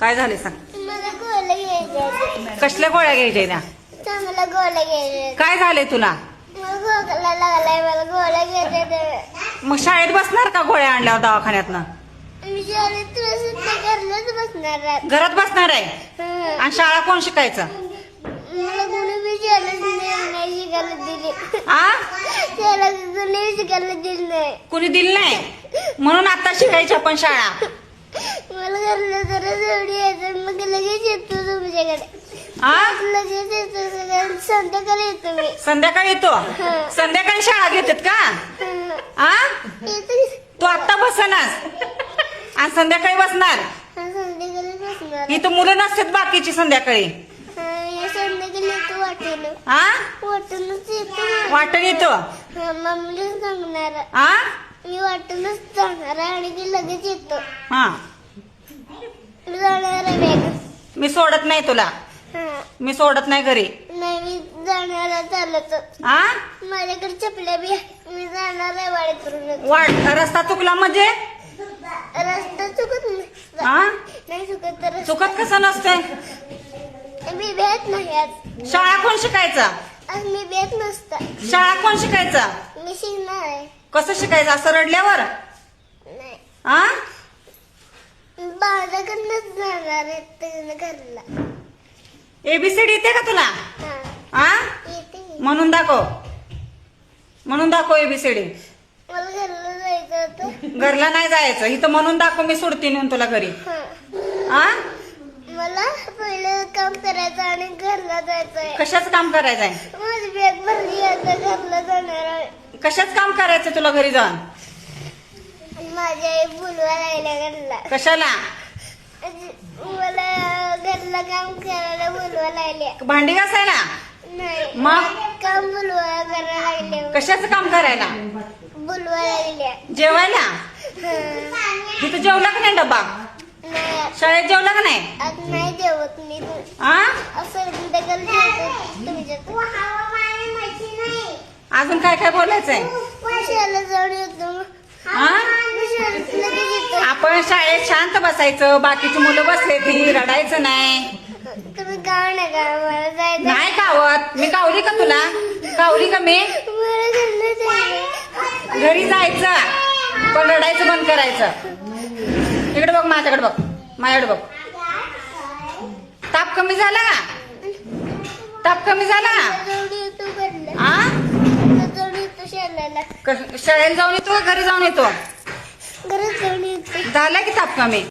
काय झाले सांग. मला गोळ्या घ्यायच्या. कसल्या गोळ्या घ्यायच्या त्या? चांगल्या गोळ्या घ्यायच्या. काय झाले तुला? मला खोकला लागलाय, मला गोळ्या घ्यायच्या. मग शाळेत बसणार का गोळ्या आणल्यावर दवाखान्यातनं? मी शाळेत सुद्धा घरलाच बसणार आहे. घरात बसणार आहे? हं. आणि शाळा कोण शिकायचं? मला कोणी बी शाळेत नाही शिकायला दिली. आ त्याला कोणी शिकायला दिली नाही. कुणी दिलं नाही म्हणून आता शिकायची आपण शाळा. मला घरला जरा जोडी यायचं, मग लगेच येतो तुमच्याकडे. आ लगेच येतो, संध्याकाळी येतो मी. संध्याकाळी येतो? संध्याकाळी शाळा घेतात का? हं. आ येतो. तू आत्ता बसनास आणि संध्याकाळी बसणार? संध्याकाळी बसणार. इथं मुलं नसतात बाकीची संध्याकाळी. या संध्याकाळी येतो वाटेल. आ वाटूनच येतो. वाटण येतो? मम्मीला सांगणार. आ मी वाटूनच जाणार आहे आणि ती लगेच येतो. हा मी जाणार आहे बॅग. मी सोडत नाही तुला. मी सोडत नाही घरी. नाही, मी जाणार आहे चालत. आ माझ्याकडे चपल्या बी आहे. मी जाणार आहे वाडीतून. रस्ता चुकला म्हणजे? रस्ता चुकत नसता. आ नाही चुकत तर चुकत कसं नसतंय? मी भेट नाही आज. शाळा कोण शिकायचा? आज मी भेट नसता. शाळा कोण शिकायचा? मी शिकणार आहे. कसं शिकायचं? असं रडल्यावर? नाही, आ माझ्याकडनंच जाणार आहे त्याच्या घरला. एबीसीडी येते का तुला? हा, आ येते. म्हणून दाखव. म्हणून दाखव एबीसीडी. मला घरला जायचं होतं. घरला नाही जायचं. इथं म्हणून दाखव, मी सोडते नेऊन तुला घरी. हा. आ मला पहिलं काम करायचं आणि घरला जायचंय. कशाच काम करायचंय? माझी बॅग भरली आता घरला जाणार आहे. कशाच काम करायचं तुला घरी जाऊन? आणि माझी आई बोलवा लागल्या घरला. कशाला? मला घरला काम करायला बोलवा लागल्या. भांडी घासायला? नाही, मग? काम बोलवा करायला लागल्या. कशाचं काम करायला? बोलवा लागल्या. जेवायला? हं. तिथं जेवला का नाही डब्बा? नाही, शाळेत जेवला का नाही? आज नाही जेवत मी. आ असं संध्याकाळी जेवतो तुमच्यात. अजून काय काय बोलायचंय? शाळेला जाऊन येतो. आ मी शाळेत लगेच येतो. आपण शाळेत शांत बसायचं. बाकीची मुलं बसले ती रडायचं नाही. तुम्ही गाव नका, मला जायचं. नाही कावत. मी कावली का तुला? कावली का मी? मला घरला जायचं. घरी जायचं पण रडायचं बंद करायचं. इकडे बघ, माझ्याकडे बघ, माझ्याकडे बघ. ताप कमी झाला का? ताप कमी झाला? जाऊन येतो घरला. आ जाऊन येतो शाळेला. शाळेला जाऊन येतो का घरी जाऊन येतो? घरात जाऊन येतो. झाला की ताप कमी?